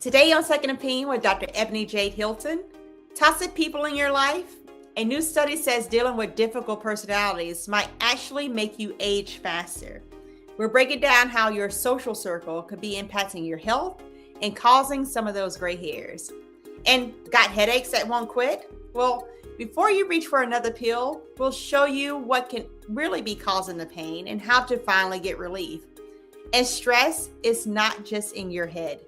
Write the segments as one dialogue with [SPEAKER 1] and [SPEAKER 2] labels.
[SPEAKER 1] Today on Second Opinion with Dr. Ebony Jade Hilton, toxic people in your life. A new study says dealing with difficult personalities might actually make you age faster. We're breaking down how your social circle could be impacting your health and causing some of those gray hairs. And got headaches that won't quit? Well, before you reach for another pill, we'll show you what can really be causing the pain and how to finally get relief. And stress is not just in your head.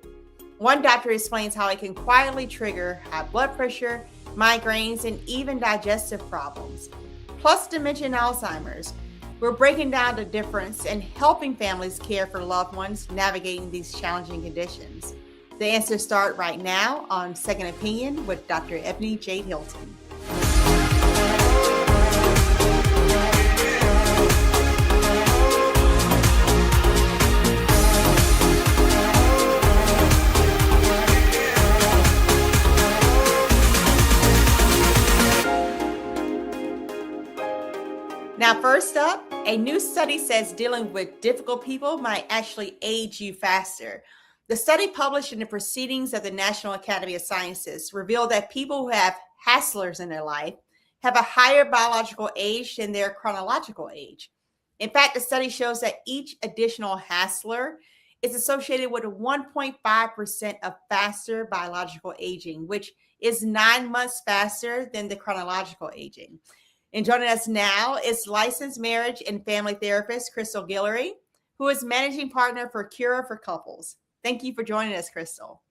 [SPEAKER 1] One doctor explains how it can quietly trigger high blood pressure, migraines, and even digestive problems. Plus dementia and Alzheimer's. We're breaking down the difference and helping families care for loved ones navigating these challenging conditions. The answers start right now on Second Opinion with Dr. Ebony Jade Hilton. Now, first up, a new study says dealing with difficult people might actually age you faster. The study published in the Proceedings of the National Academy of Sciences revealed that people who have hasslers in their life have a higher biological age than their chronological age. In fact, the study shows that each additional hassler is associated with a 1.5% of faster biological aging, which is 9 months faster than the chronological aging. And joining us now is licensed marriage and family therapist Crystal Guillory, who is managing partner for Cure for Couples. Thank you for joining us, Crystal.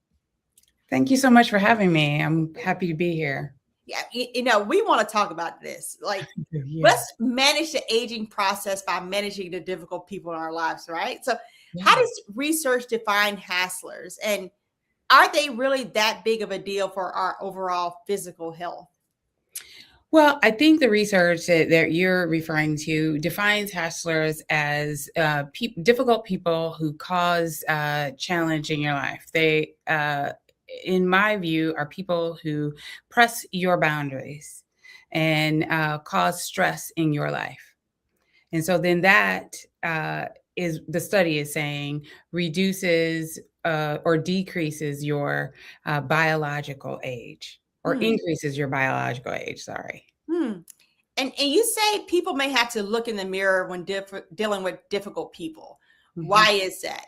[SPEAKER 2] Thank you so much for having me. I'm happy to be here.
[SPEAKER 1] Yeah, we want to talk about this. Let's manage the aging process by managing the difficult people in our lives, right? So how does research define hasslers? And are they really that big of a deal for our overall physical health?
[SPEAKER 2] Well, I think the research that you're referring to defines hasslers as difficult people who cause challenge in your life. They, in my view, are people who press your boundaries and cause stress in your life. And so then that is, the study is saying, reduces or decreases your biological age. Or increases your biological age, sorry.
[SPEAKER 1] And you say people may have to look in the mirror when dealing with difficult people. Why is that?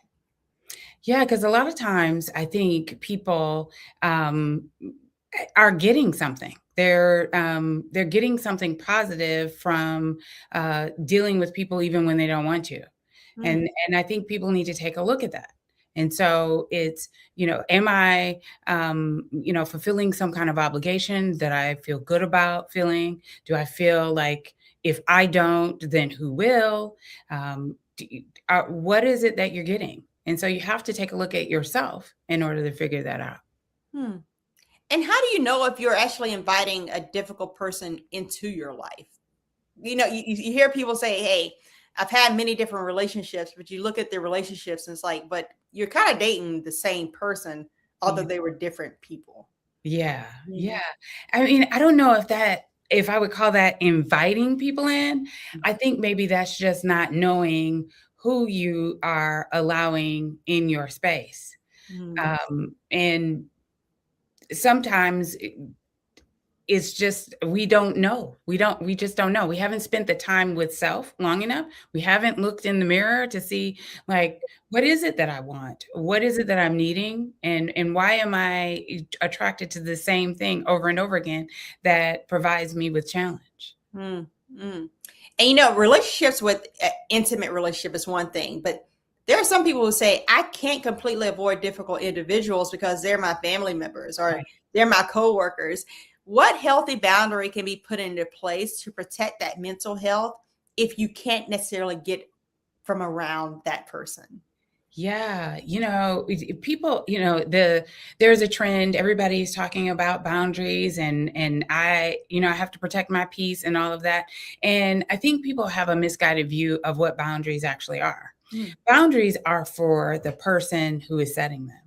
[SPEAKER 2] Yeah, because a lot of times I think people are getting something. They're getting something positive from dealing with people even when they don't want to. And I think people need to take a look at that. And so it's, am I, fulfilling some kind of obligation that I feel good about feeling? Do I feel like if I don't, then who will? What is it that you're getting? And so you have to take a look at yourself in order to figure that out.
[SPEAKER 1] And how do you know if you're actually inviting a difficult person into your life? You hear people say, hey, I've had many different relationships, but you look at their relationships and it's like, but you're kind of dating the same person, although they were different people.
[SPEAKER 2] Yeah. I mean, I don't know if I would call that inviting people in. I think maybe that's just not knowing who you are allowing in your space. And sometimes it's just, we don't know. We just don't know. We haven't spent the time with self long enough. We haven't looked in the mirror to see, what is it that I want? What is it that I'm needing? And why am I attracted to the same thing over and over again that provides me with challenge?
[SPEAKER 1] And, relationships with intimate relationship is one thing, but there are some people who say, I can't completely avoid difficult individuals because they're my family members or they're my coworkers. What healthy boundary can be put into place to protect that mental health if you can't necessarily get from around that person?
[SPEAKER 2] Yeah. People, there's a trend, everybody's talking about boundaries and I have to protect my peace and all of that. And I think people have a misguided view of what boundaries actually are. Boundaries are for the person who is setting them.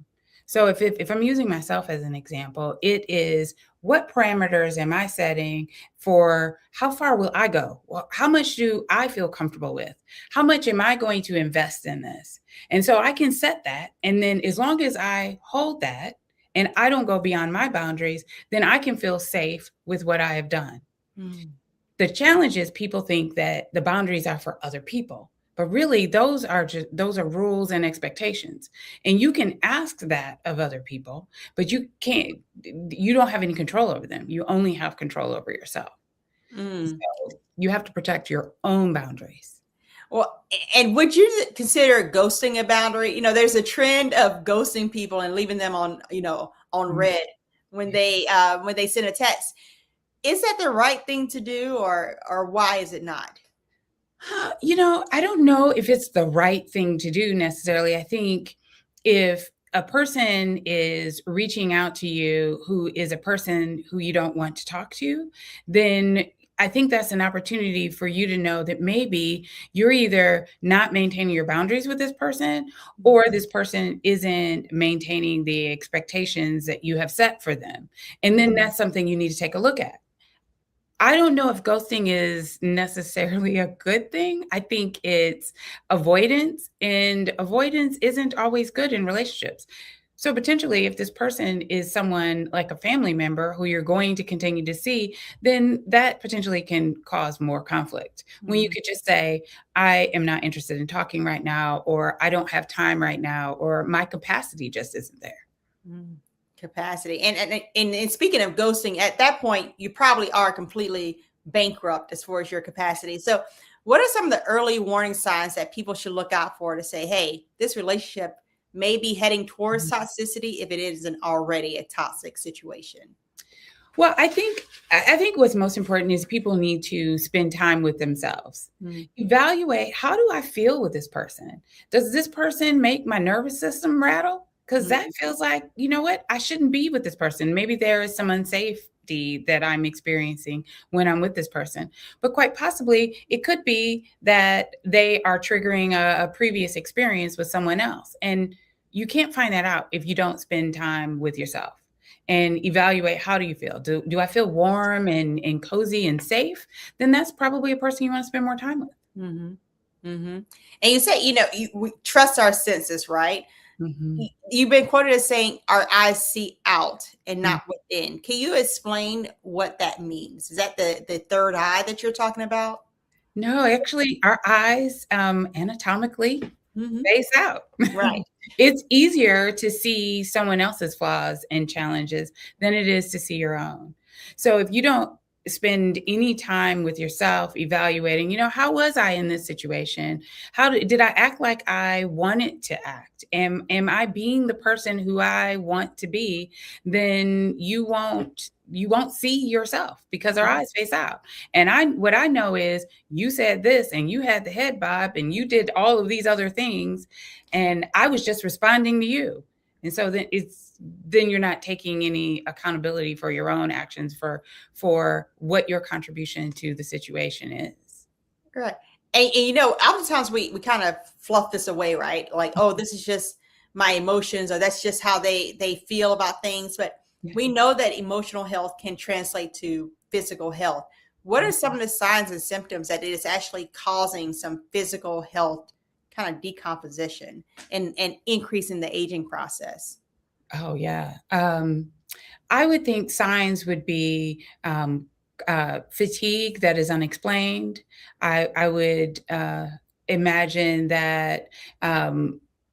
[SPEAKER 2] So if I'm using myself as an example, it is, what parameters am I setting for how far will I go? Well, how much do I feel comfortable with? How much am I going to invest in this? And so I can set that. And then as long as I hold that, and I don't go beyond my boundaries, then I can feel safe with what I have done.
[SPEAKER 1] Mm.
[SPEAKER 2] The challenge is people think that the boundaries are for other people, but really those are rules and expectations. And you can ask that of other people, but you don't have any control over them. You only have control over yourself.
[SPEAKER 1] Mm.
[SPEAKER 2] So you have to protect your own boundaries.
[SPEAKER 1] Well, and would you consider ghosting a boundary? There's a trend of ghosting people and leaving them on, on
[SPEAKER 2] Mhm.
[SPEAKER 1] red when they send a text. Is that the right thing to do, or why is it not?
[SPEAKER 2] I don't know if it's the right thing to do necessarily. I think if a person is reaching out to you who is a person who you don't want to talk to, then I think that's an opportunity for you to know that maybe you're either not maintaining your boundaries with this person, or this person isn't maintaining the expectations that you have set for them. And then that's something you need to take a look at. I don't know if ghosting is necessarily a good thing. I think it's avoidance, and avoidance isn't always good in relationships. So potentially, if this person is someone like a family member who you're going to continue to see, then that potentially can cause more conflict. When you
[SPEAKER 1] Mhm.
[SPEAKER 2] could just say, I am not interested in talking right now, or I don't have time right now, or my capacity just isn't there.
[SPEAKER 1] Mm. Capacity. And speaking of ghosting, at that point, you probably are completely bankrupt as far as your capacity. So, what are some of the early warning signs that people should look out for to say, hey, this relationship may be heading towards toxicity if it isn't already a toxic situation?
[SPEAKER 2] Well, I think what's most important is people need to spend time with themselves.
[SPEAKER 1] Mm.
[SPEAKER 2] Evaluate, how do I feel with this person? Does this person make my nervous system rattle? Because
[SPEAKER 1] Mm.
[SPEAKER 2] that feels like, you know what, I shouldn't be with this person. Maybe there is some unsafety that I'm experiencing when I'm with this person. But quite possibly, it could be that they are triggering a previous experience with someone else. And you can't find that out if you don't spend time with yourself and evaluate, how do you feel? Do I feel warm and cozy and safe? Then that's probably a person you want to spend more time with.
[SPEAKER 1] Hmm. Hmm. And you say, we trust our senses, right?
[SPEAKER 2] Mhm.
[SPEAKER 1] You've been quoted as saying our eyes see out and
[SPEAKER 2] Mm.
[SPEAKER 1] not within. Can you explain what that means? Is that the third eye that you're talking about?
[SPEAKER 2] No, actually, our eyes anatomically
[SPEAKER 1] Hmm.
[SPEAKER 2] face out.
[SPEAKER 1] Right.
[SPEAKER 2] It's easier to see someone else's flaws and challenges than it is to see your own. So if you don't spend any time with yourself evaluating, how was I in this situation? How did I act like I wanted to act? Am I being the person who I want to be? Then you won't see yourself because our eyes face out. And what I know is you said this and you had the head bob and you did all of these other things, and I was just responding to you. And so then you're not taking any accountability for your own actions, for what your contribution to the situation is.
[SPEAKER 1] Right. And oftentimes we kind of fluff this away, right? Like, oh, this is just my emotions, or that's just how they feel about things. But
[SPEAKER 2] Yeah.
[SPEAKER 1] we know that emotional health can translate to physical health. What are some of the signs and symptoms that it is actually causing some physical health kind of decomposition and increasing the aging process?
[SPEAKER 2] Oh, yeah. I would think signs would be fatigue that is unexplained. I would imagine that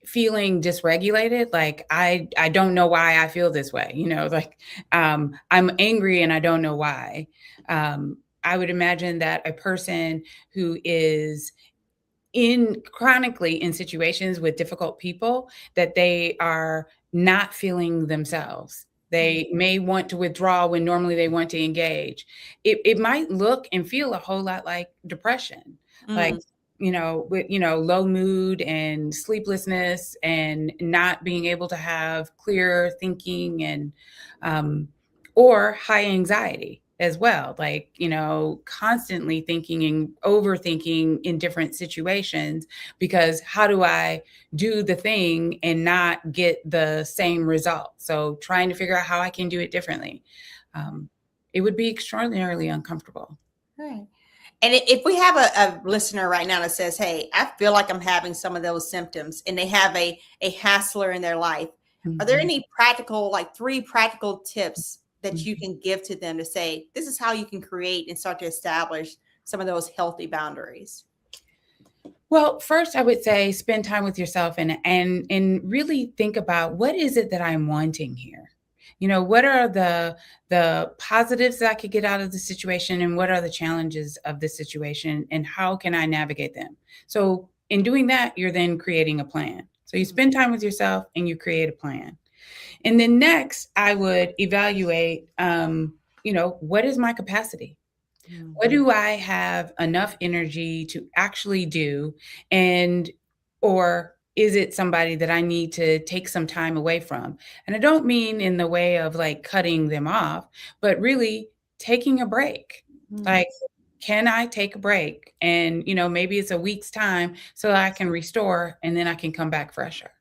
[SPEAKER 2] feeling dysregulated, like I don't know why I feel this way, like I'm angry and I don't know why. I would imagine that a person who is in chronically in situations with difficult people, that they are not feeling themselves. They may want to withdraw when normally they want to engage. It might look and feel a whole lot like depression, like,
[SPEAKER 1] Mm.
[SPEAKER 2] with, low mood and sleeplessness and not being able to have clear thinking, and or high anxiety as well, like, constantly thinking and overthinking in different situations, because how do I do the thing and not get the same result? So trying to figure out how I can do it differently. Um, it would be extraordinarily uncomfortable.
[SPEAKER 1] Right. And if we have a listener right now that says, hey, I feel like I'm having some of those symptoms, and they have a hassler in their life, Are there
[SPEAKER 2] Mhm.
[SPEAKER 1] any practical, like 3 practical tips that you can give to them to say, this is how you can create and start to establish some of those healthy boundaries?
[SPEAKER 2] Well, first I would say spend time with yourself and really think about what is it that I'm wanting here? What are the positives that I could get out of the situation and what are the challenges of the situation and how can I navigate them? So in doing that, you're then creating a plan. So you spend time with yourself and you create a plan. And then next, I would evaluate, what is my capacity? What
[SPEAKER 1] Mhm.
[SPEAKER 2] do I have enough energy to actually do? And, or is it somebody that I need to take some time away from? And I don't mean in the way of like cutting them off, but really taking a break.
[SPEAKER 1] Mhm.
[SPEAKER 2] Like, can I take a break? And, maybe it's a week's time so I can restore and then I can come back fresher.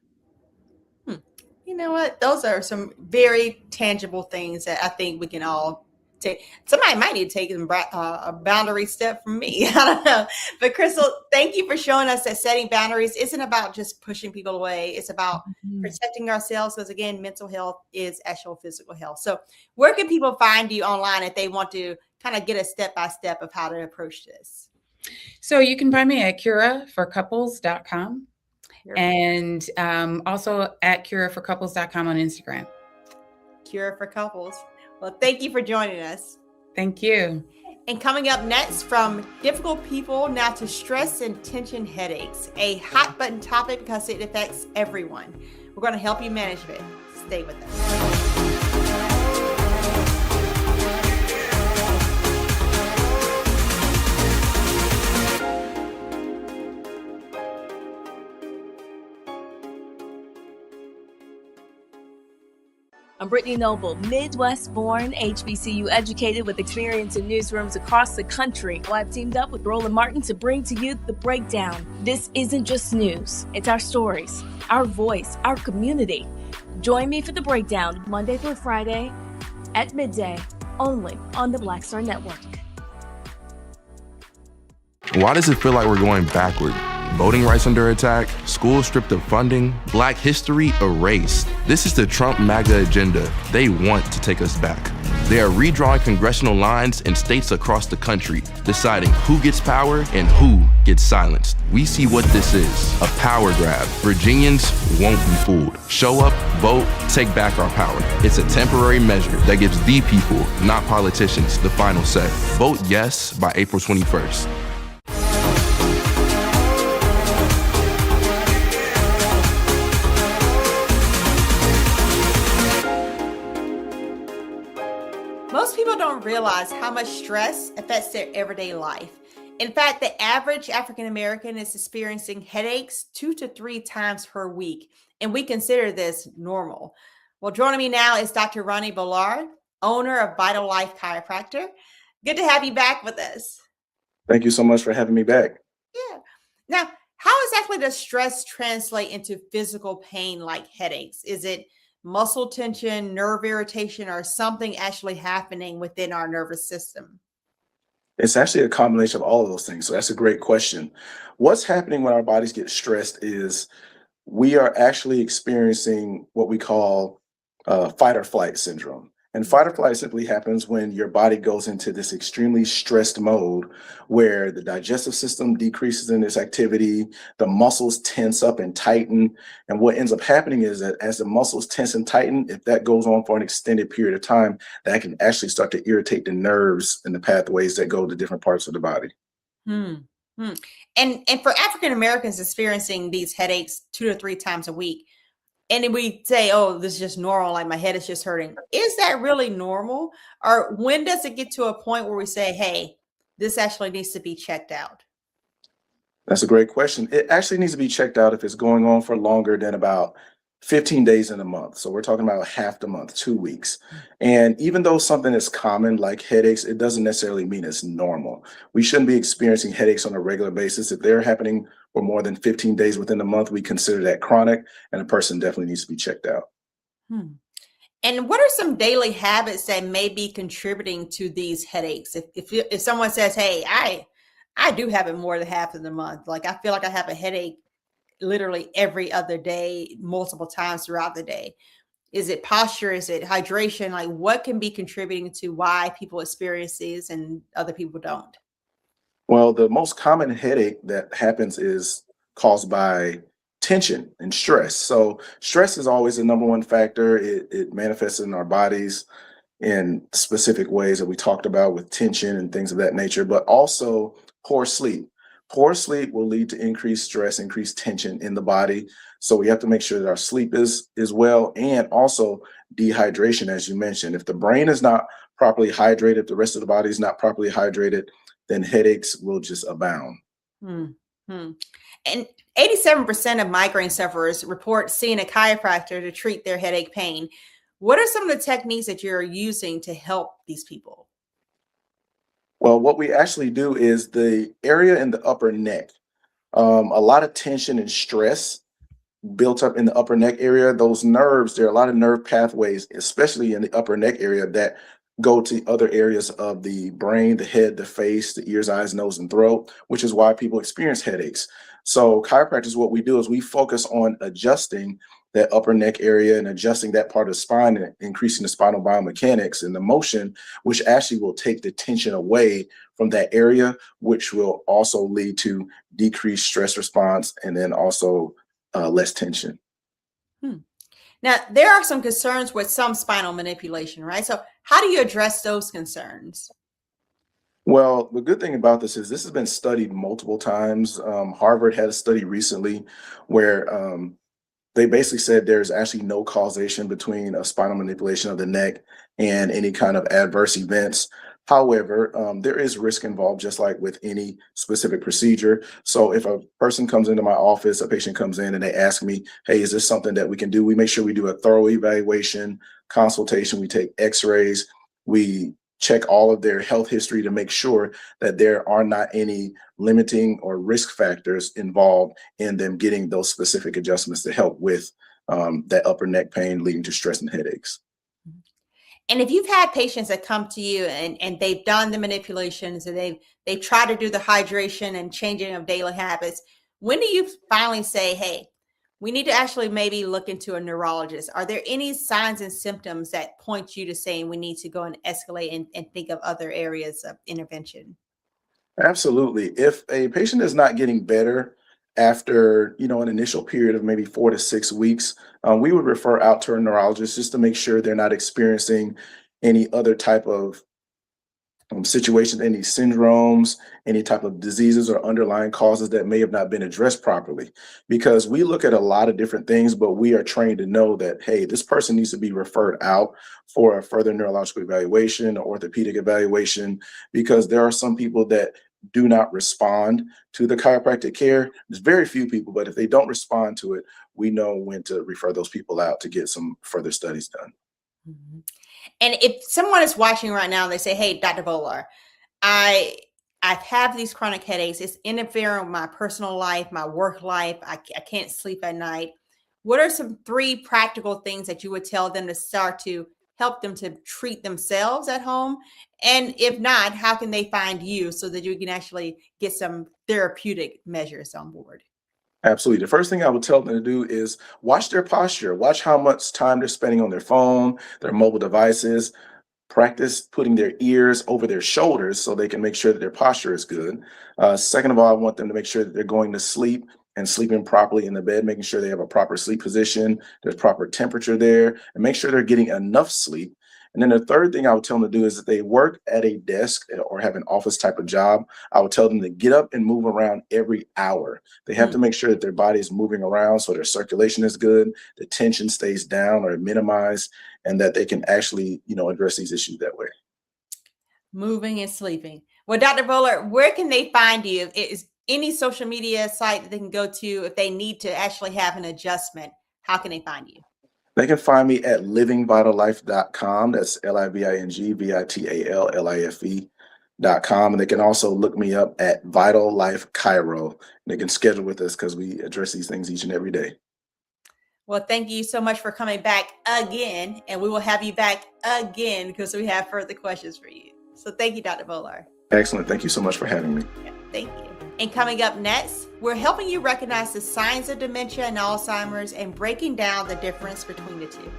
[SPEAKER 1] Hmm. You know what? Those are some very tangible things that I think we can all take. Somebody might need to take a boundary step from me. I don't know. But Crystal, thank you for showing us that setting boundaries isn't about just pushing people away. It's about
[SPEAKER 2] Mhm.
[SPEAKER 1] protecting ourselves because, again, mental health is actual physical health. So where can people find you online if they want to kind of get a step-by-step of how to approach this?
[SPEAKER 2] So you can find me at curaforcouples.com
[SPEAKER 1] Cure
[SPEAKER 2] and also at curaforcouples.com on Instagram.
[SPEAKER 1] Cure for Couples. Well, thank you for joining us.
[SPEAKER 2] Thank you.
[SPEAKER 1] And coming up next, from difficult people now to stress and tension headaches, a hot button topic because it affects everyone. We're going to help you manage it. Stay with us.
[SPEAKER 3] I'm Brittany Noble, Midwest-born, HBCU educated with experience in newsrooms across the country. Well, I've teamed up with Roland Martin to bring to you The Breakdown. This isn't just news. It's our stories, our voice, our community. Join me for The Breakdown, Monday through Friday at midday, only on the Black Star Network.
[SPEAKER 4] Why does it feel like we're going backward? Voting rights under attack, schools stripped of funding, Black history erased. This is the Trump MAGA agenda. They want to take us back. They are redrawing congressional lines in states across the country, deciding who gets power and who gets silenced. We see what this is, a power grab. Virginians won't be fooled. Show up, vote, take back our power. It's a temporary measure that gives the people, not politicians, the final say. Vote yes by April 21st.
[SPEAKER 1] Most people don't realize how much stress affects their everyday life. In fact, the average African American is experiencing headaches 2 to 3 times per week, and we consider this normal. Well, joining me now is Dr. Ronnie Bolar, owner of Vital Life Chiropractic. Good to have you back with us.
[SPEAKER 5] Thank you so much for having me back.
[SPEAKER 1] Yeah. Now, how exactly does stress translate into physical pain like headaches? Is it muscle tension, nerve irritation, or something actually happening within our nervous system?
[SPEAKER 5] It's actually a combination of all of those things. So that's a great question. What's happening when our bodies get stressed is we are actually experiencing what we call fight or flight syndrome. And fight or flight simply happens when your body goes into this extremely stressed mode where the digestive system decreases in its activity, the muscles tense up and tighten. And what ends up happening is that as the muscles tense and tighten, if that goes on for an extended period of time, that can actually start to irritate the nerves and the pathways that go to different parts of the body.
[SPEAKER 1] Hmm. Hmm. And for African Americans experiencing these headaches 2 to 3 times a week, and then we say, oh, this is just normal, like my head is just hurting. Is that really normal? Or when does it get to a point where we say, hey, this actually needs to be checked out?
[SPEAKER 5] That's a great question. It actually needs to be checked out if it's going on for longer than about 15 days in a month. So we're talking about half the month, 2 weeks. And even though something is common like headaches, it doesn't necessarily mean it's normal. We shouldn't be experiencing headaches on a regular basis. If they're happening for more than 15 days within a month, we consider that chronic, and a person definitely needs to be checked out.
[SPEAKER 1] Hmm. And what are some daily habits that may be contributing to these headaches? If someone says, hey, I do have it more than half of the month, like I feel like I have a headache literally every other day, multiple times throughout the day? Is it posture? Is it hydration? Like, what can be contributing to why people experience these and other people don't?
[SPEAKER 5] Well, the most common headache that happens is caused by tension and stress. So stress is always the number one factor. It manifests in our bodies in specific ways that we talked about with tension and things of that nature, but also poor sleep. Poor sleep will lead to increased stress, increased tension in the body. So we have to make sure that our sleep is well, and also dehydration, as you mentioned. If the brain is not properly hydrated, the rest of the body is not properly hydrated, then headaches will just abound.
[SPEAKER 1] Hmm. Hmm. And 87% of migraine sufferers report seeing a chiropractor to treat their headache pain. What are some of the techniques that you're using to help these people?
[SPEAKER 5] Well, what we actually do is the area in the upper neck, a lot of tension and stress built up in the upper neck area. Those nerves, there are a lot of nerve pathways, especially in the upper neck area, that go to other areas of the brain, the head, the face, the ears, eyes, nose, and throat, which is why people experience headaches. So chiropractic, what we do is we focus on adjusting that upper neck area and adjusting that part of the spine and increasing the spinal biomechanics and the motion, which actually will take the tension away from that area, which will also lead to decreased stress response and then also less tension.
[SPEAKER 1] Hmm. Now, there are some concerns with some spinal manipulation, right? So how do you address those concerns?
[SPEAKER 5] Well, the good thing about this has been studied multiple times. Harvard had a study recently where they basically said there's actually no causation between a spinal manipulation of the neck and any kind of adverse events. However, there is risk involved, just like with any specific procedure. So if a person comes into my office, a patient comes in and they ask me, hey, is this something that we can do? We make sure we do a thorough evaluation, consultation. We take x-rays. We check all of their health history to make sure that there are not any limiting or risk factors involved in them getting those specific adjustments to help with that upper neck pain leading to stress and headaches.
[SPEAKER 1] And if you've had patients that come to you and they've done the manipulations and they've tried to do the hydration and changing of daily habits, when do you finally say, hey, we need to actually maybe look into a neurologist? Are there any signs and symptoms that point you to saying we need to go and escalate and think of other areas of intervention?
[SPEAKER 5] Absolutely. If a patient is not getting better after, an initial period of maybe 4 to 6 weeks, we would refer out to a neurologist just to make sure they're not experiencing any other type of situations, any syndromes, any type of diseases or underlying causes that may have not been addressed properly. Because we look at a lot of different things, but we are trained to know that, hey, this person needs to be referred out for a further neurological evaluation or orthopedic evaluation, because there are some people that do not respond to the chiropractic care. There's very few people, but if they don't respond to it, we know when to refer those people out to get some further studies done.
[SPEAKER 1] Mhm. And if someone is watching right now and they say, hey, Dr. Bolar, I have these chronic headaches. It's interfering with my personal life, my work life. I can't sleep at night. What are some 3 practical things that you would tell them to start to help them to treat themselves at home? And if not, how can they find you so that you can actually get some therapeutic measures on board?
[SPEAKER 5] Absolutely. The first thing I would tell them to do is watch their posture, watch how much time they're spending on their phone, their mobile devices, practice putting their ears over their shoulders so they can make sure that their posture is good. Second of all, I want them to make sure that they're going to sleep and sleeping properly in the bed, making sure they have a proper sleep position, there's proper temperature there, and make sure they're getting enough sleep. And then the third thing I would tell them to do is that they work at a desk or have an office type of job. I would tell them to get up and move around every hour. They have to make sure that their body is moving around so their circulation is good, the tension stays down or minimized, and that they can actually, address these issues that way.
[SPEAKER 1] Moving and sleeping. Well, Dr. Bolar, where can they find you? Is any social media site that they can go to if they need to actually have an adjustment? How can they find you?
[SPEAKER 5] They can find me at livingvitallife.com. That's livingvitallife.com. And they can also look me up at Vital Life Chiro. And they can schedule with us because we address these things each and every day.
[SPEAKER 1] Well, thank you so much for coming back again. And we will have you back again because we have further questions for you. So thank you, Dr. Bolar.
[SPEAKER 5] Excellent. Thank you so much for having me.
[SPEAKER 1] Yeah, thank you. And coming up next, we're helping you recognize the signs of dementia and Alzheimer's and breaking down the difference between the two.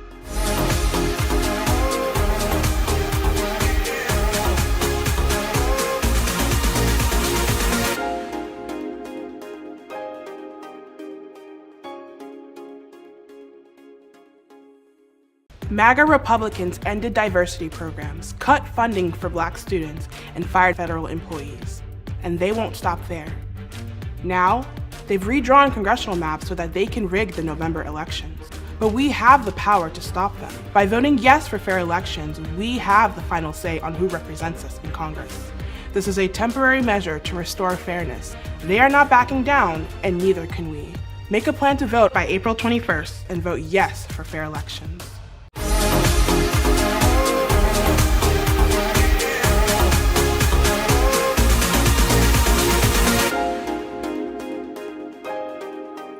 [SPEAKER 6] MAGA Republicans ended diversity programs, cut funding for Black students, and fired federal employees. And they won't stop there. Now, they've redrawn congressional maps so that they can rig the November elections. But we have the power to stop them. By voting yes for fair elections, we have the final say on who represents us in Congress. This is a temporary measure to restore fairness. They are not backing down, and neither can we. Make a plan to vote by April 21st and vote yes for fair elections.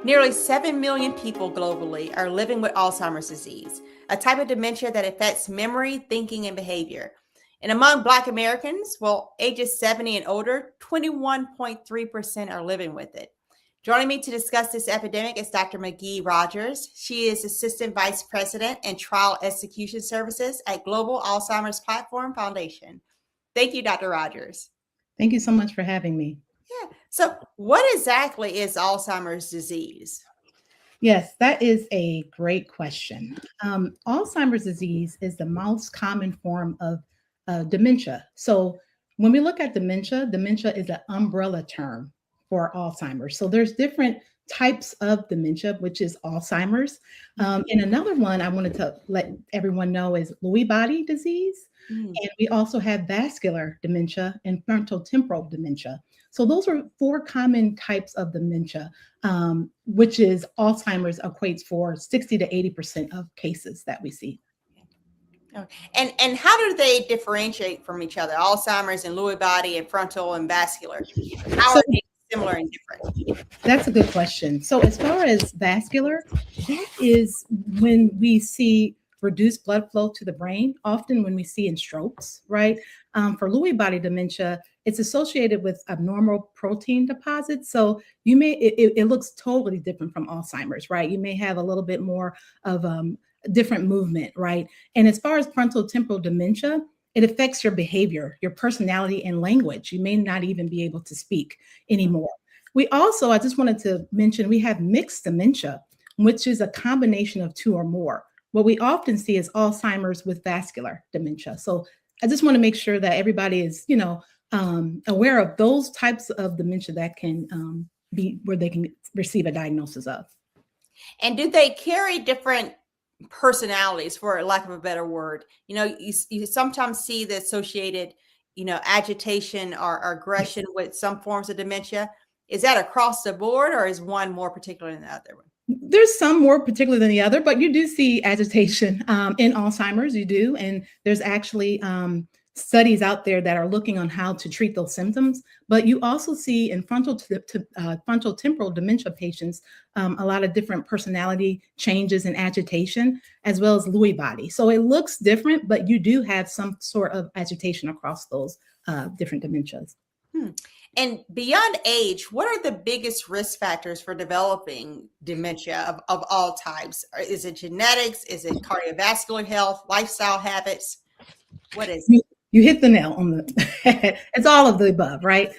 [SPEAKER 1] Nearly 7 million people globally are living with Alzheimer's disease, a type of dementia that affects memory, thinking, and behavior. And among Black Americans, ages 70 and older, 21.3% are living with it. Joining me to discuss this epidemic is Dr. MaGee-Rodgers. She is Assistant Vice President and Trial Execution Services at Global Alzheimer's Platform Foundation. Thank you, Dr. Rodgers.
[SPEAKER 7] Thank you so much for having me.
[SPEAKER 1] Yeah. So what exactly is Alzheimer's disease?
[SPEAKER 7] Yes, that is a great question. Alzheimer's disease is the most common form of dementia. So when we look at dementia, dementia is an umbrella term for Alzheimer's. So there's different types of dementia, which is Alzheimer's. And another one I wanted to let everyone know is Lewy body disease. And we also have vascular dementia and frontotemporal dementia. So those are 4 common types of dementia, which is Alzheimer's equates for 60 to 80% of cases that we see.
[SPEAKER 1] And how do they differentiate from each other? Alzheimer's and Lewy body and frontal and vascular. How are they similar and different?
[SPEAKER 7] That's a good question. So as far as vascular, that is when we see reduced blood flow to the brain, often when we see in strokes, right? For Lewy body dementia, it's associated with abnormal protein deposits. So you may, it looks totally different from Alzheimer's, right? You may have a little bit more of different movement, right? And as far as frontotemporal dementia, it affects your behavior, your personality, and language. You may not even be able to speak anymore. We also, I just wanted to mention, we have mixed dementia, which is a combination of 2 or more. What we often see is Alzheimer's with vascular dementia. So I just want to make sure that everybody is, aware of those types of dementia that can be where they can receive a diagnosis of.
[SPEAKER 1] And do they carry different personalities, for lack of a better word? You sometimes see the associated, agitation or aggression with some forms of dementia. Is that across the board, or is one more particular than the other one?
[SPEAKER 7] There's some more particular than the other, but you do see agitation in Alzheimer's, you do. And there's actually studies out there that are looking on how to treat those symptoms. But you also see in frontotemporal dementia patients, a lot of different personality changes and agitation, as well as Lewy body. So it looks different, but you do have some sort of agitation across those different dementias.
[SPEAKER 1] And beyond age, what are the biggest risk factors for developing dementia of all types? Is it genetics? Is it cardiovascular health, lifestyle habits? What is it?
[SPEAKER 7] You hit the nail on the head. It's all of the above, right?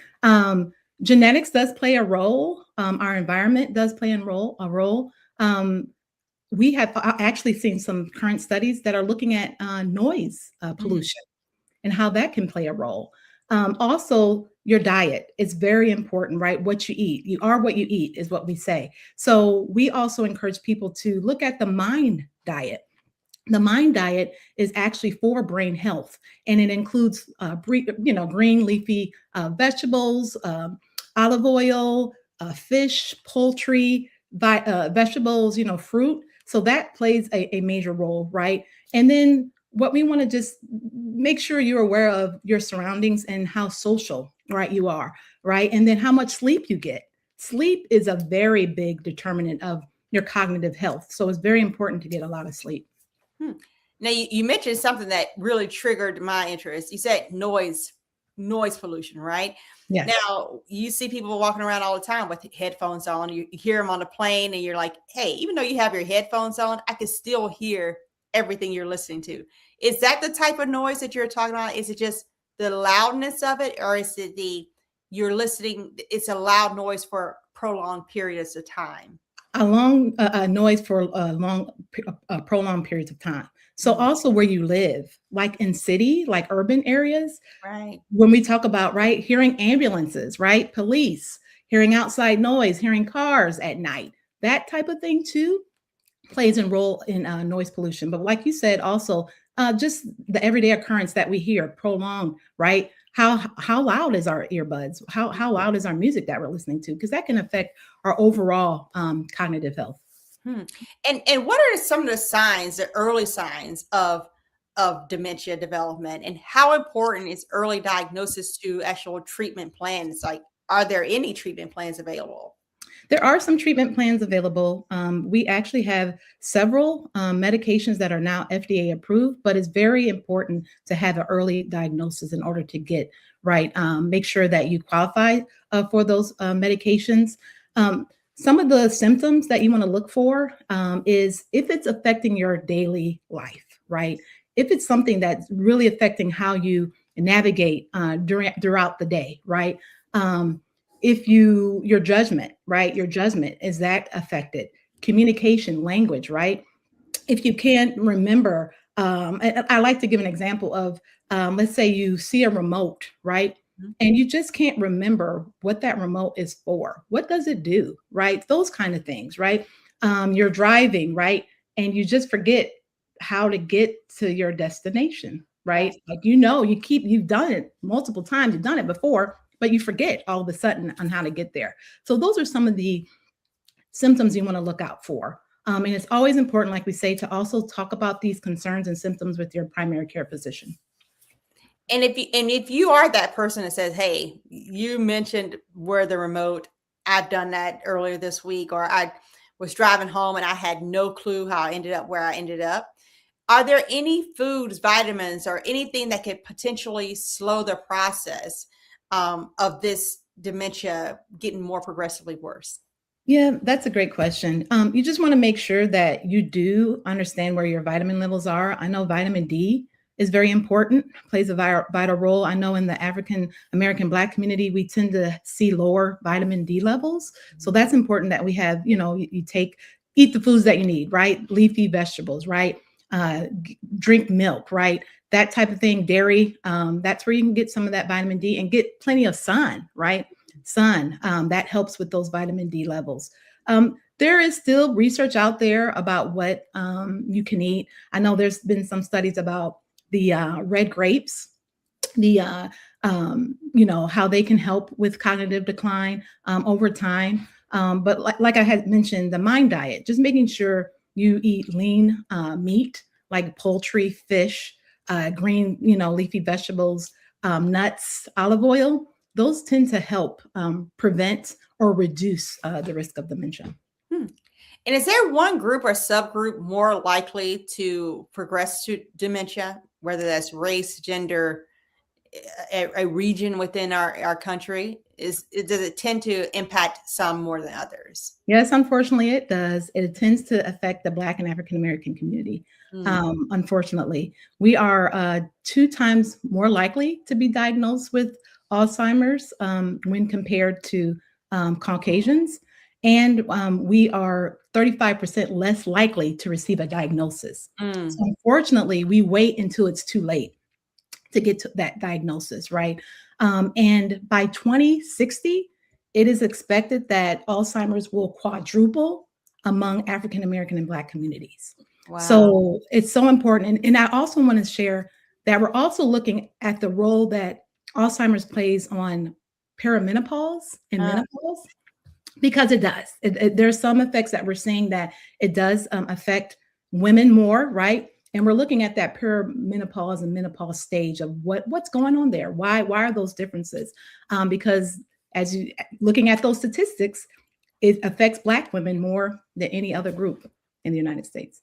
[SPEAKER 7] Genetics does play a role. Our environment does play a role. We have actually seen some current studies that are looking at noise pollution and how that can play a role. Also, your diet is very important, right? What you eat. You are what you eat is what we say. So we also encourage people to look at the MIND diet. The MIND diet is actually for brain health, and it includes, green leafy vegetables, olive oil, fish, poultry, vegetables, fruit. So that plays a major role, right? And then what we want to just make sure you're aware of your surroundings and how social, right, you are, right? And then how much sleep you get. Sleep is a very big determinant of your cognitive health. So it's very important to get a lot of sleep.
[SPEAKER 1] Now, you mentioned something that really triggered my interest. You said noise noise pollution, right?
[SPEAKER 7] Yes.
[SPEAKER 1] Now, you see people walking around all the time with headphones on. You hear them on the plane, and you're like, hey, even though you have your headphones on, I can still hear everything you're listening to. Is that the type of noise that you're talking about? Is it just the loudness of it, or is it you're listening, it's a loud noise for prolonged periods of time?
[SPEAKER 7] A long noise for prolonged periods of time. So also where you live, like in city, like urban areas,
[SPEAKER 1] Right.
[SPEAKER 7] when we talk about, right, hearing ambulances, right, police, hearing outside noise, hearing cars at night, that type of thing too plays a role in noise pollution. But like you said, also just the everyday occurrence that we hear, prolonged, right? How loud is our earbuds? How loud is our music that we're listening to? Because that can affect our overall cognitive health.
[SPEAKER 1] And what are some of the signs, the early signs of dementia development, and how important is early diagnosis to actual treatment plans? Like, are there any treatment plans available?
[SPEAKER 7] There are some treatment plans available. We actually have several medications that are now FDA approved, but it's very important to have an early diagnosis in order to get right. Make sure that you qualify for those medications. Some of the symptoms that you want to look for is if it's affecting your daily life, right? If it's something that's really affecting how you navigate throughout the day, right? If your judgment, right? Your judgment, is that affected? Communication, language, right? If you can't remember, I like to give an example of, let's say you see a remote, right? And you just can't remember what that remote is for. What does it do, right? Those kind of things, right? You're driving, right? And you just forget how to get to your destination, right? Like, you've done it multiple times, you've done it before, but you forget all of a sudden on how to get there. So those are some of the symptoms you want to look out for. And it's always important, like we say, to also talk about these concerns and symptoms with your primary care physician.
[SPEAKER 1] And if you are that person that says, hey, you mentioned where the remote, I've done that earlier this week, or I was driving home and I had no clue how I ended up where I ended up. Are there any foods, vitamins, or anything that could potentially slow the process of this dementia getting more progressively worse?
[SPEAKER 7] Yeah, that's a great question. You just want to make sure that you do understand where your vitamin levels are. I know vitamin D is very important, plays a vital role. I know in the African American Black community, we tend to see lower vitamin D levels. So that's important that we have, you eat the foods that you need, right? Leafy vegetables, right? Drink milk, right? That type of thing, dairy, that's where you can get some of that vitamin D, and get plenty of sun, right? Sun, that helps with those vitamin D levels. There is still research out there about what you can eat. I know there's been some studies about the red grapes, how they can help with cognitive decline over time. But like I had mentioned, the MIND diet, just making sure you eat lean meat, like poultry, fish, green, leafy vegetables, nuts, olive oil. Those tend to help prevent or reduce the risk of dementia.
[SPEAKER 1] And is there one group or subgroup more likely to progress to dementia, whether that's race, gender, a region within our country? Does it tend to impact some more than others?
[SPEAKER 7] Yes, unfortunately, it does. It tends to affect the Black and African American community. Unfortunately, we are 2 times more likely to be diagnosed with Alzheimer's when compared to Caucasians. And we are 35% less likely to receive a diagnosis. So unfortunately, we wait until it's too late to get to that diagnosis, right? And by 2060, it is expected that Alzheimer's will quadruple among African American and Black communities. Wow. So it's so important. And I also want to share that we're also looking at the role that Alzheimer's plays on perimenopause and menopause, because it does. There's some effects that we're seeing that it does affect women more, right? And we're looking at that perimenopause and menopause stage of what's going on there. Why are those differences? Because as you looking at those statistics, it affects Black women more than any other group in the United States.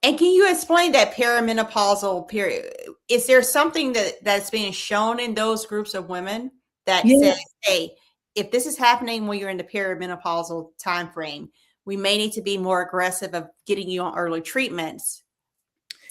[SPEAKER 1] And can you explain that perimenopausal period? is there something that's being shown in those groups of women that
[SPEAKER 7] Yeah.
[SPEAKER 1] says, hey, if this is happening when you're in the perimenopausal time frame, we may need to be more aggressive of getting you on early treatments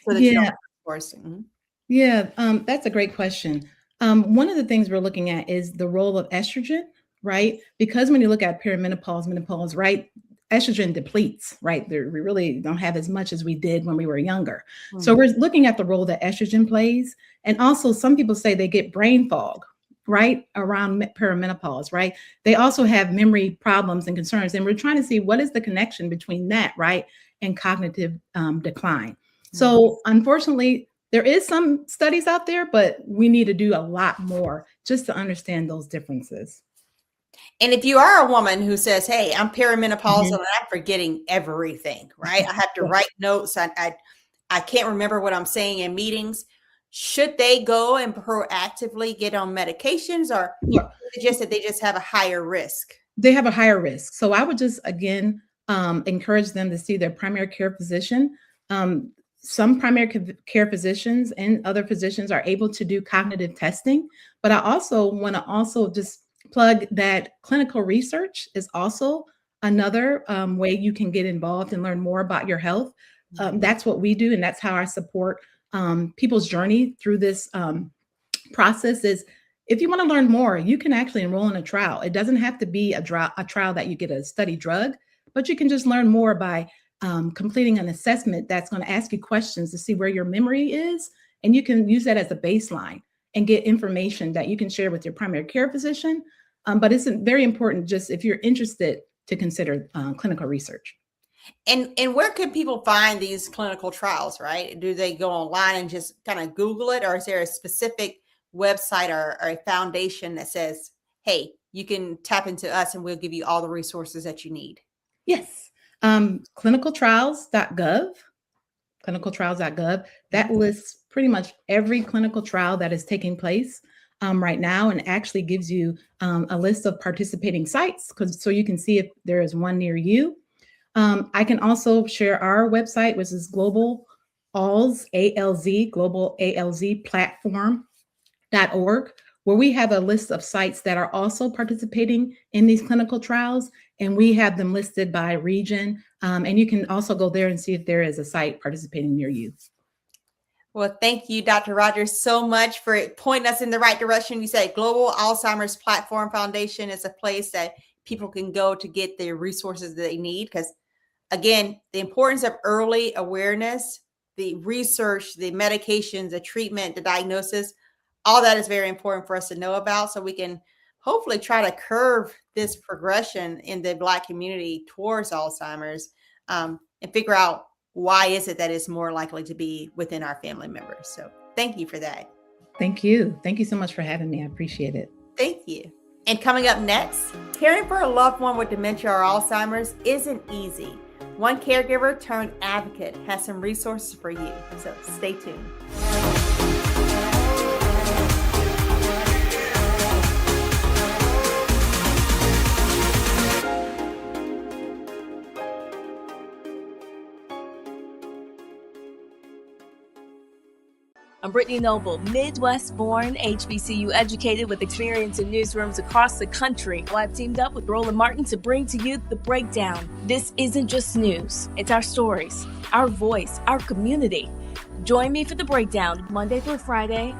[SPEAKER 1] so that you don't
[SPEAKER 7] Yeah.
[SPEAKER 1] have to force it. Mhm.
[SPEAKER 7] Yeah, that's a great question. One of the things we're looking at is the role of estrogen, right? Because when you look at perimenopause, menopause, right, estrogen depletes, right? We really don't have as much as we did when we were younger. So
[SPEAKER 1] Mhm.
[SPEAKER 7] we're looking at the role that estrogen plays. And also, some people say they get brain fog, right, around perimenopause, right? They also have memory problems and concerns. And we're trying to see what is the connection between that, right, and cognitive decline. So, unfortunately, there is some studies out there, but we need to do a lot more just to understand those differences.
[SPEAKER 1] And if you are a woman who says, hey, I'm perimenopausal
[SPEAKER 7] Mhm.
[SPEAKER 1] and I'm forgetting everything, right? I have to
[SPEAKER 7] Yeah.
[SPEAKER 1] write notes. I can't remember what I'm saying in meetings. Should they go and proactively get on medications, or
[SPEAKER 7] Yeah.
[SPEAKER 1] is it just that they just have a higher risk?
[SPEAKER 7] They have a higher risk. So I would just again encourage them to see their primary care physician. Some primary care physicians and other physicians are able to do cognitive testing, but I also want to also just plug that clinical research is also another way you can get involved and learn more about your health. That's what we do, and that's how I support people's journey through this process. Is if you want to learn more, you can actually enroll in a trial. It doesn't have to be a trial that you get a study drug, but you can just learn more by completing an assessment that's going to ask you questions to see where your memory is. And you can use that as a baseline and get information that you can share with your primary care physician. But it's very important, just if you're interested, to consider clinical research.
[SPEAKER 1] And where could people find these clinical trials, right? Do they go online and just kind of Google it, or is there a specific website or a foundation that says, hey, you can tap into us and we'll give you all the resources that you need?
[SPEAKER 7] Yes. Clinicaltrials.gov, that lists pretty much every clinical trial that is taking place right now, and actually gives you a list of participating sites, so you can see if there is one near you. I can also share our website, which is Global ALZ platform.org, where we have a list of sites that are also participating in these clinical trials, and we have them listed by region. And you can also go there and see if there is a site participating near you.
[SPEAKER 1] Well, thank you, Dr. Rodgers, so much for pointing us in the right direction. You said Global Alzheimer's Platform Foundation is a place that people can go to get the resources that they need, because again, the importance of early awareness, the research, the medications, the treatment, the diagnosis, all that is very important for us to know about, so we can hopefully try to curb this progression in the Black community towards Alzheimer's, and figure out why is it that it's more likely to be within our family members. So thank you for that.
[SPEAKER 7] Thank you. Thank you so much for having me. I appreciate it.
[SPEAKER 1] Thank you. And coming up next, caring for a loved one with dementia or Alzheimer's isn't easy. One caregiver turned advocate has some resources for you. So stay tuned.
[SPEAKER 3] I'm Brittany Noble, Midwest-born, HBCU educated with experience in newsrooms across the country. Well, I've teamed up with Roland Martin to bring to you The Breakdown. This isn't just news. It's our stories, our voice, our community. Join me for The Breakdown, Monday through Friday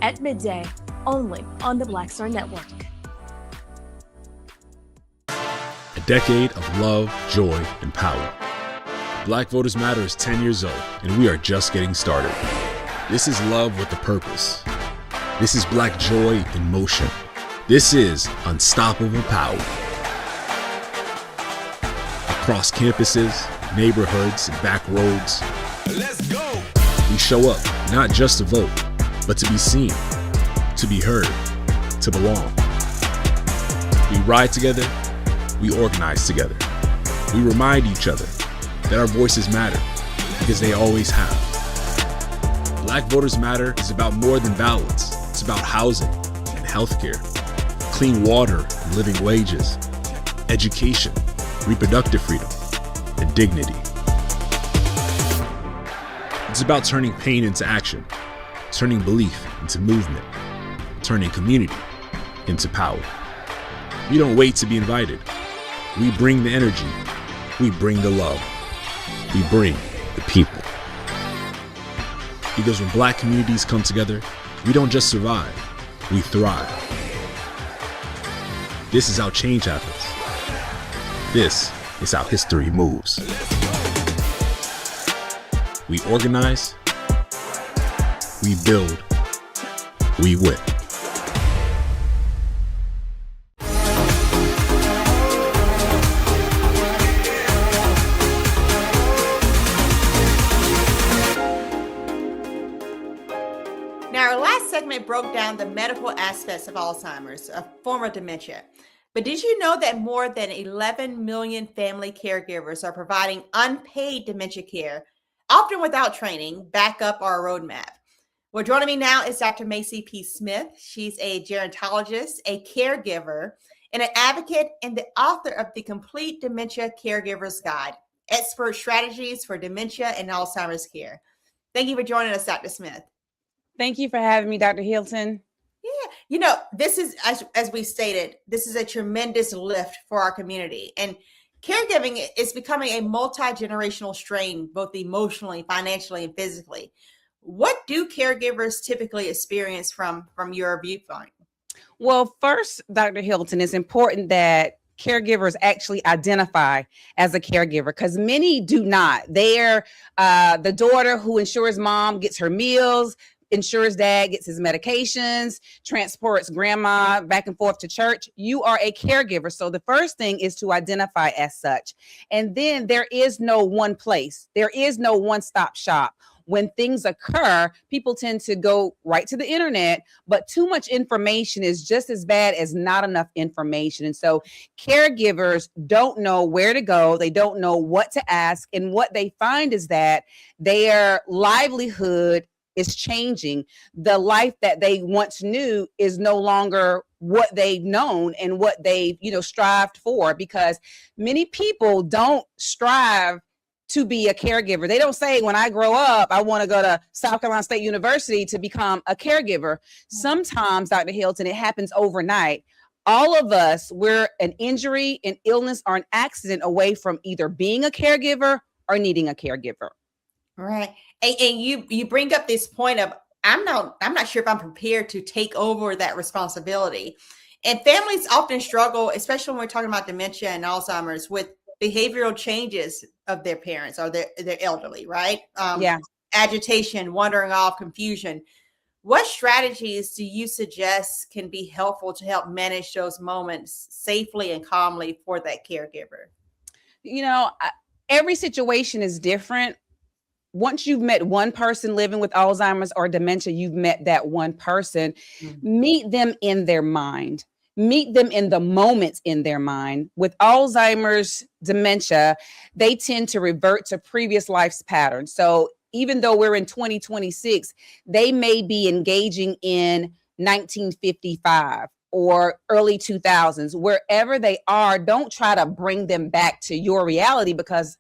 [SPEAKER 3] at midday, only on the Black Star Network.
[SPEAKER 8] A decade of love, joy, and power. Black Voters Matter is 10 years old, and we are just getting started. This is love with a purpose. This is Black joy in motion. This is unstoppable power. Across campuses, neighborhoods, and back roads, let's go. We show up not just to vote, but to be seen, to be heard, to belong. We ride together, we organize together. We remind each other that our voices matter, because they always have. Black Voters Matter is about more than ballots. It's about housing and healthcare, clean water and living wages, education, reproductive freedom, and dignity. It's about turning pain into action, turning belief into movement, turning community into power. We don't wait to be invited. We bring the energy. We bring the love. We bring the people. Because when Black communities come together, we don't just survive, we thrive. This is how change happens. This is how history moves. We organize, we build, we win.
[SPEAKER 1] Now, our last segment broke down the medical aspects of Alzheimer's, a form of dementia. But did you know that more than 11 million family caregivers are providing unpaid dementia care, often without training, backup, or a roadmap? Well, joining me now is Dr. Macy P. Smith. She's a gerontologist, a caregiver, and an advocate, and the author of the Complete Dementia Caregiver's Guide, Expert Strategies for Dementia and Alzheimer's Care. Thank you for joining us, Dr. Smith.
[SPEAKER 9] Thank you for having me, Dr. Hilton.
[SPEAKER 1] Yeah, you know, this is, as we stated, this is a tremendous lift for our community. And caregiving is becoming a multi-generational strain, both emotionally, financially, and physically. What do caregivers typically experience from your viewpoint?
[SPEAKER 9] Well, first, Dr. Hilton, it's important that caregivers actually identify as a caregiver, because many do not. They're the daughter who ensures mom gets her meals, ensures dad gets his medications, transports grandma back and forth to church. You are a caregiver. So the first thing is to identify as such. And then there is no one place. There is no one-stop shop. When things occur, people tend to go right to the internet, but too much information is just as bad as not enough information. And so caregivers don't know where to go. They don't know what to ask. And what they find is that their livelihood is changing. The life that they once knew is no longer what they've known and what they've, strived for, because many people don't strive to be a caregiver. They don't say, when I grow up, I want to go to South Carolina State University to become a caregiver. Sometimes, Dr. Hilton, it happens overnight. All of us, we're an injury, an illness, or an accident away from either being a caregiver or needing a caregiver.
[SPEAKER 1] Right. And you bring up this point of, I'm not sure if I'm prepared to take over that responsibility. And families often struggle, especially when we're talking about dementia and Alzheimer's, with behavioral changes of their parents or their elderly, right? Agitation, wandering off, confusion. What strategies do you suggest can be helpful to help manage those moments safely and calmly for that caregiver?
[SPEAKER 9] Every situation is different. Once you've met one person living with Alzheimer's or dementia, you've met that one person. Mm-hmm. Meet them in their mind. Meet them in the moments in their mind. With Alzheimer's, dementia, they tend to revert to previous life's patterns. So even though we're in 2026, they may be engaging in 1955 or early 2000s. Wherever they are, don't try to bring them back to your reality, because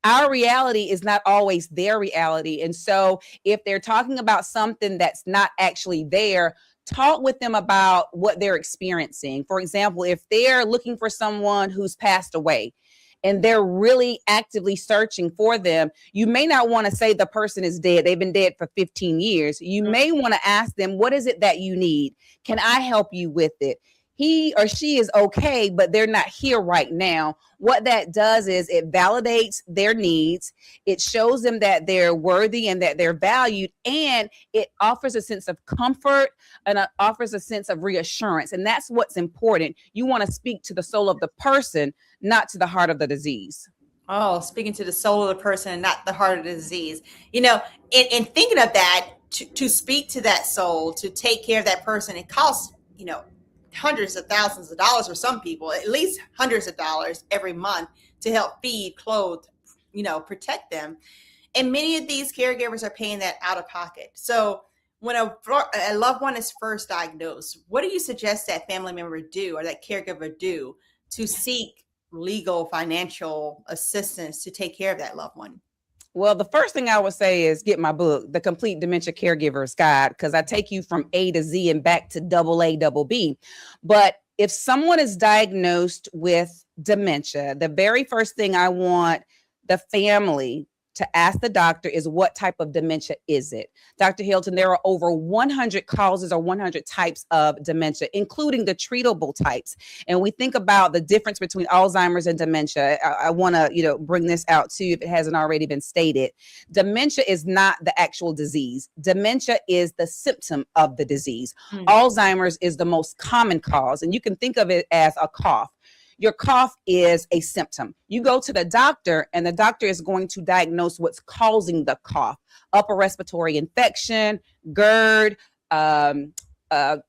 [SPEAKER 9] our reality is not always their reality. And so if they're talking about something that's not actually there, talk with them about what they're experiencing. For example, if they're looking for someone who's passed away and they're really actively searching for them, you may not want to say the person is dead. They've been dead for 15 years. You may want to ask them, what is it that you need? Can I help you with it? He or she is okay, but they're not here right now. What that does is it validates their needs. It shows them that they're worthy and that they're valued, and it offers a sense of comfort and offers a sense of reassurance. And that's what's important. You want to speak to the soul of the person, not to the heart of the disease.
[SPEAKER 1] Oh, speaking to the soul of the person and not the heart of the disease. In thinking of that, to speak to that soul, to take care of that person, it costs, hundreds of thousands of dollars for some people, at least hundreds of dollars every month to help feed, clothe, protect them. And many of these caregivers are paying that out of pocket. So when a loved one is first diagnosed, what do you suggest that family member do or that caregiver do to seek legal financial assistance to take care of that loved one?
[SPEAKER 9] Well, the first thing I would say is get my book, The Complete Dementia Caregiver's Guide, because I take you from A to Z and back to double A, double B. But if someone is diagnosed with dementia, the very first thing I want the family to ask the doctor is, what type of dementia is it? Dr. Hilton, there are over 100 causes or 100 types of dementia, including the treatable types. And we think about the difference between Alzheimer's and dementia. I want to, bring this out too, if it hasn't already been stated. Dementia is not the actual disease. Dementia is the symptom of the disease. Alzheimer's is the most common cause, and you can think of it as a cough. Your cough is a symptom. You go to the doctor, and the doctor is going to diagnose what's causing the cough: upper respiratory infection, GERD,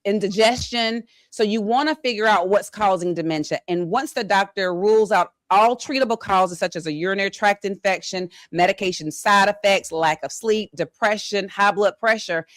[SPEAKER 9] indigestion. So you want to figure out what's causing dementia. And once the doctor rules out all treatable causes, such as a urinary tract infection, medication side effects, lack of sleep, depression, high blood pressure,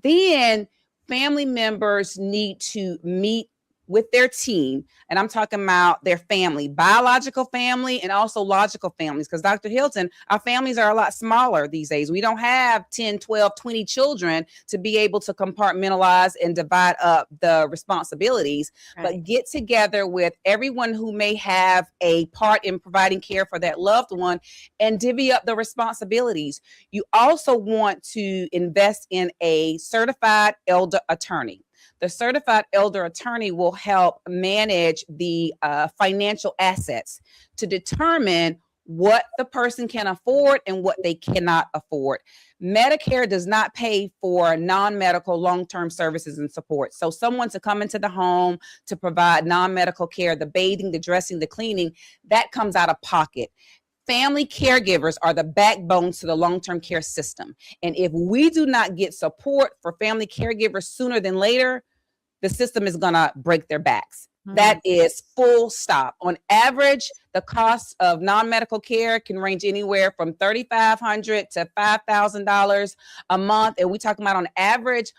[SPEAKER 9] then family members need to meet with their team. And I'm talking about their family, biological family, and also logical families. Because Dr. Hilton, our families are a lot smaller these days. We don't have 10, 12, 20 children to be able to compartmentalize and divide up the responsibilities, but get together with everyone who may have a part in providing care for that loved one and divvy up the responsibilities. You also want to invest in a certified elder attorney. The certified elder attorney will help manage the financial assets to determine what the person can afford and what they cannot afford. Medicare does not pay for non-medical long-term services and support. So someone to come into the home to provide non-medical care, the bathing, the dressing, the cleaning, that comes out of pocket. Family caregivers are the backbones to the long-term care system. And if we do not get support for family caregivers sooner than later, the system is going to break their backs. That is full stop. On average, the cost of non-medical care can range anywhere from $3,500 to $5,000 a month. And we're talking about on average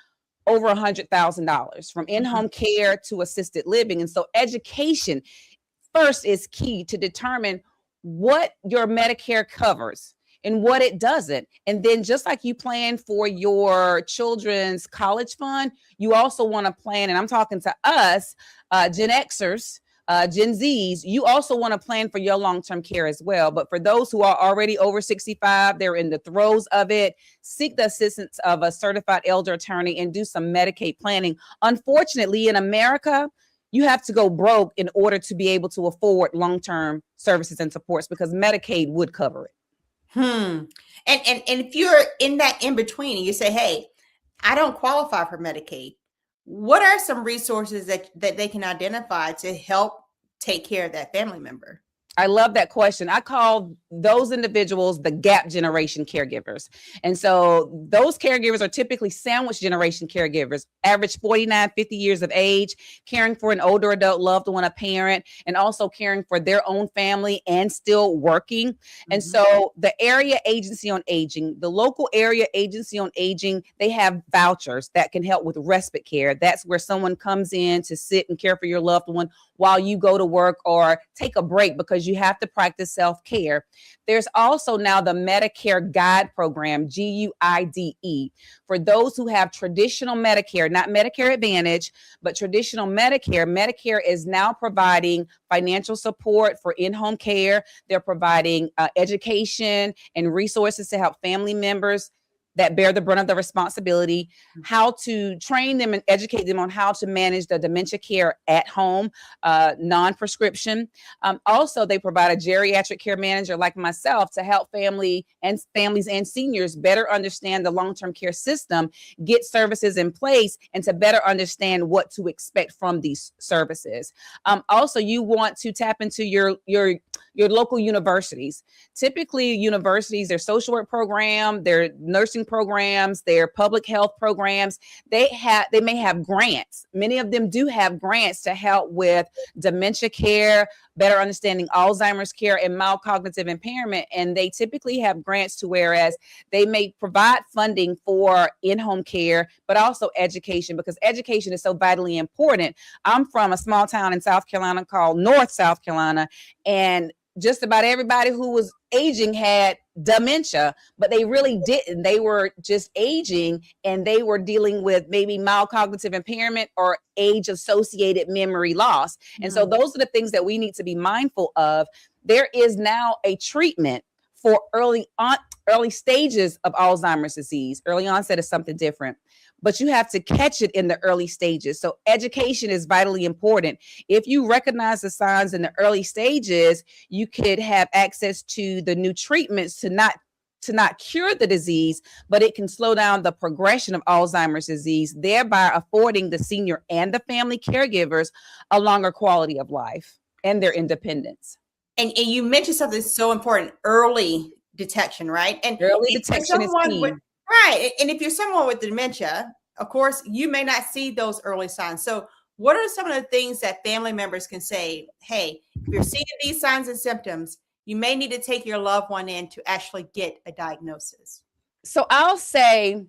[SPEAKER 9] over $100,000 from in-home care to assisted living. And so education first is key to determine what your Medicare covers and what it doesn't. And then just like you plan for your children's college fund, you also want to plan, and I'm talking to us, Gen Xers, Gen Zs, you also want to plan for your long-term care as well. But for those who are already over 65, they're in the throes of it, seek the assistance of a certified elder attorney and do some Medicaid planning. Unfortunately, in America, you have to go broke in order to be able to afford long-term services and supports, because Medicaid would cover it.
[SPEAKER 1] And if you're in that in between and you say, hey, I don't qualify for Medicaid, what are some resources that they can identify to help take care of that family member?
[SPEAKER 9] I love that question. I call those individuals the gap generation caregivers. And so those caregivers are typically sandwich generation caregivers, average 49, 50 years of age, caring for an older adult loved one, a parent, and also caring for their own family and still working. And so the area agency on aging, the local area agency on aging, they have vouchers that can help with respite care. That's where someone comes in to sit and care for your loved one while you go to work or take a break because you have to practice self-care. There's also now the Medicare Guide Program, GUIDE, for those who have traditional Medicare, not Medicare Advantage, but traditional Medicare. Medicare is now providing financial support for in-home care. They're providing education and resources to help family members that bear the brunt of the responsibility, how to train them and educate them on how to manage the dementia care at home, non-prescription. Also, they provide a geriatric care manager like myself to help families and seniors better understand the long-term care system, get services in place, and to better understand what to expect from these services. Also, you want to tap into your local universities. Typically, universities, their social work program, their nursing programs, their public health programs, they may have grants. Many of them do have grants to help with dementia care, better understanding Alzheimer's care, and mild cognitive impairment. And they typically have grants to whereas they may provide funding for in-home care, but also education, because education is so vitally important. I'm from a small town in South Carolina called North South Carolina, and just about everybody who was aging had dementia, but they really didn't. They were just aging, and they were dealing with maybe mild cognitive impairment or age-associated memory loss. And so those are the things that we need to be mindful of. There is now a treatment for early stages of Alzheimer's disease. Early onset is something different, but you have to catch it in the early stages. So education is vitally important. If you recognize the signs in the early stages, you could have access to the new treatments to not cure the disease, but it can slow down the progression of Alzheimer's disease, thereby affording the senior and the family caregivers a longer quality of life and their independence.
[SPEAKER 1] And you mentioned something so important, early detection, right? And
[SPEAKER 9] early detection is key.
[SPEAKER 1] Right. And if you're someone with dementia, of course, you may not see those early signs. So what are some of the things that family members can say? Hey, if you're seeing these signs and symptoms, you may need to take your loved one in to actually get a diagnosis.
[SPEAKER 9] So I'll say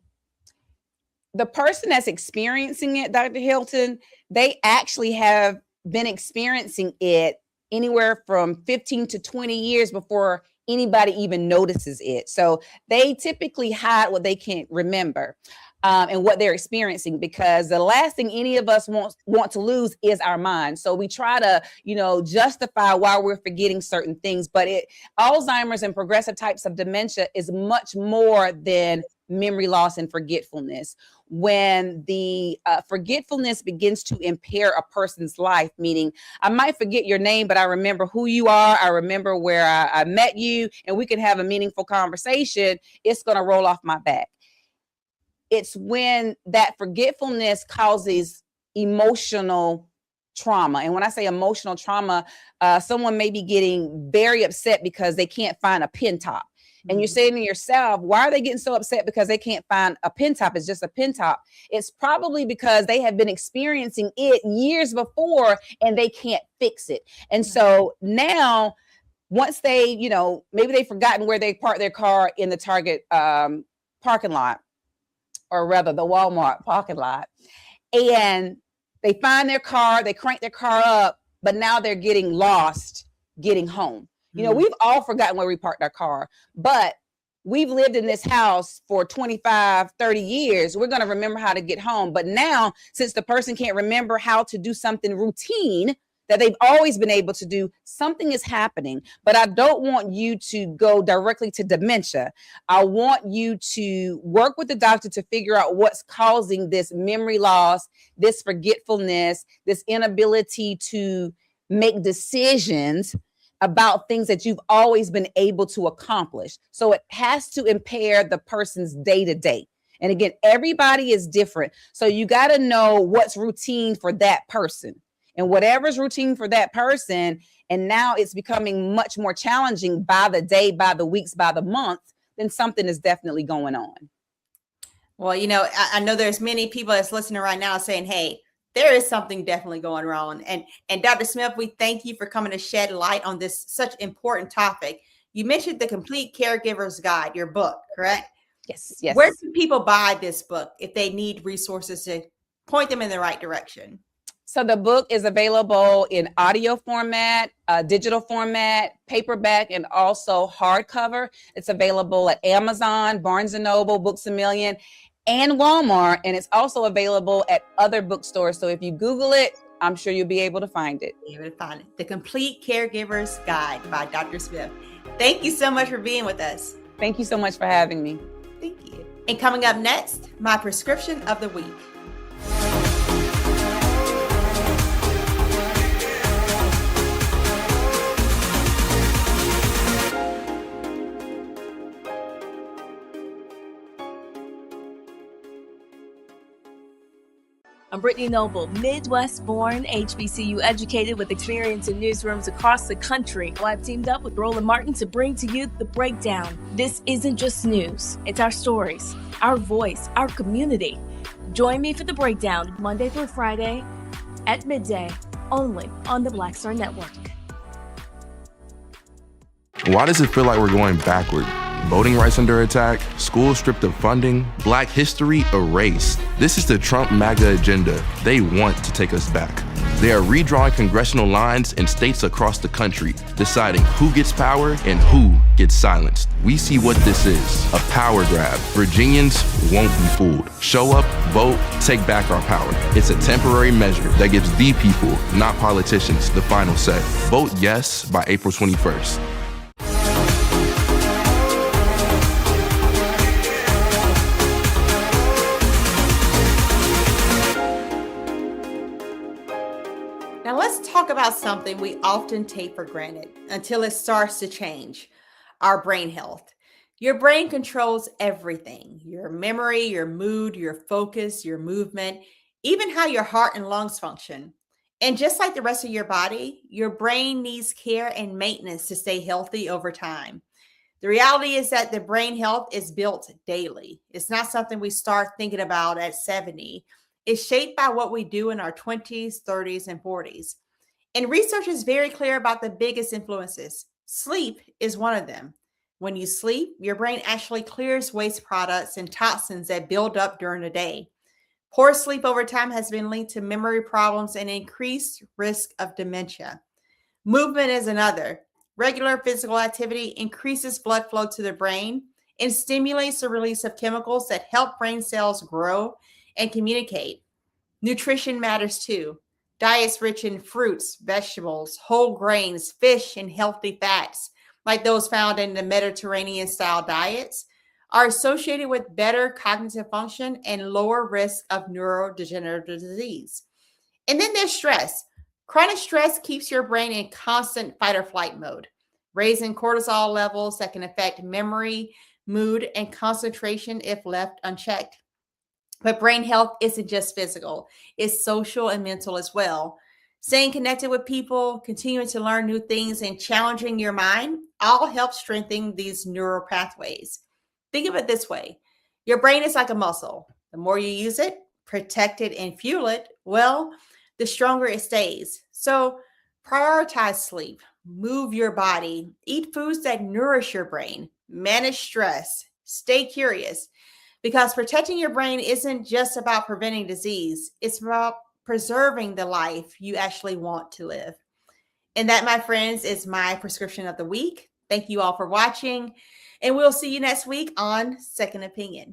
[SPEAKER 9] the person that's experiencing it, Dr. Hilton, they actually have been experiencing it anywhere from 15 to 20 years before anybody even notices it. So they typically hide what they can't remember and what they're experiencing, because the last thing any of us want to lose is our mind. So we try to, justify why we're forgetting certain things. But Alzheimer's and progressive types of dementia is much more than memory loss and forgetfulness. When the forgetfulness begins to impair a person's life, meaning I might forget your name, but I remember who you are. I remember where I met you, and we can have a meaningful conversation. It's going to roll off my back. It's when that forgetfulness causes emotional trauma. And when I say emotional trauma, someone may be getting very upset because they can't find a pin top. And you're saying to yourself, why are they getting so upset because they can't find a pin top? It's just a pin top. It's probably because they have been experiencing it years before and they can't fix it. And so now, once they, maybe they've forgotten where they parked their car in the Target parking lot, or rather the Walmart parking lot, and they find their car, they crank their car up, but now they're getting lost getting home. We've all forgotten where we parked our car, but we've lived in this house for 25, 30 years. We're going to remember how to get home. But now, since the person can't remember how to do something routine that they've always been able to do, something is happening. But I don't want you to go directly to dementia. I want you to work with the doctor to figure out what's causing this memory loss, this forgetfulness, this inability to make decisions about things that you've always been able to accomplish. So it has to impair the person's day-to-day. And again, everybody is different. So you got to know what's routine for that person. And whatever's routine for that person, and now it's becoming much more challenging by the day, by the weeks, by the month, then something is definitely going on.
[SPEAKER 1] Well, I know there's many people that's listening right now saying, hey, there is something definitely going wrong. And Dr. Smith, we thank you for coming to shed light on this such important topic. You mentioned the Complete Caregiver's Guide, your book, correct?
[SPEAKER 9] Yes.
[SPEAKER 1] Where can people buy this book if they need resources to point them in the right direction?
[SPEAKER 9] So the book is available in audio format, digital format, paperback, and also hardcover. It's available at Amazon, Barnes & Noble, Books A Million, and Walmart, and it's also available at other bookstores. So if you Google it, I'm sure you'll be able to find it.
[SPEAKER 1] The Complete Caregiver's Guide by Dr. Smith. Thank you so much for being with us.
[SPEAKER 9] Thank you so much for having me.
[SPEAKER 1] Thank you. And coming up next, my prescription of the week.
[SPEAKER 3] I'm Brittany Noble, Midwest-born, HBCU educated with experience in newsrooms across the country. Well, I've teamed up with Roland Martin to bring to you The Breakdown. This isn't just news. It's our stories, our voice, our community. Join me for The Breakdown, Monday through Friday at midday, only on the Black Star Network.
[SPEAKER 4] Why does it feel like we're going backward? Voting rights under attack, schools stripped of funding, Black history erased. This is the Trump MAGA agenda. They want to take us back. They are redrawing congressional lines in states across the country, deciding who gets power and who gets silenced. We see what this is, a power grab. Virginians won't be fooled. Show up, vote, take back our power. It's a temporary measure that gives the people, not politicians, the final say. Vote yes by April 21st.
[SPEAKER 1] Now let's talk about something we often take for granted until it starts to change: our brain health. Your brain controls everything: your memory, your mood, your focus, your movement, even how your heart and lungs function. And just like the rest of your body, your brain needs care and maintenance to stay healthy over time. The reality is that the brain health is built daily. It's not something we start thinking about at 70. It's shaped by what we do in our 20s, 30s, and 40s. And research is very clear about the biggest influences. Sleep is one of them. When you sleep, your brain actually clears waste products and toxins that build up during the day. Poor sleep over time has been linked to memory problems and increased risk of dementia. Movement is another. Regular physical activity increases blood flow to the brain and stimulates the release of chemicals that help brain cells grow and communicate. Nutrition matters too. Diets rich in fruits, vegetables, whole grains, fish, and healthy fats, like those found in the Mediterranean-style diets, are associated with better cognitive function and lower risk of neurodegenerative disease. And then there's stress. Chronic stress keeps your brain in constant fight or flight mode, raising cortisol levels that can affect memory, mood, and concentration if left unchecked. But brain health isn't just physical, it's social and mental as well. Staying connected with people, continuing to learn new things, and challenging your mind all help strengthen these neural pathways. Think of it this way: your brain is like a muscle. The more you use it, protect it, and fuel it, well, the stronger it stays. So prioritize sleep, move your body, eat foods that nourish your brain, manage stress, stay curious. Because protecting your brain isn't just about preventing disease, it's about preserving the life you actually want to live. And that, my friends, is my prescription of the week. Thank you all for watching, and we'll see you next week on Second Opinion.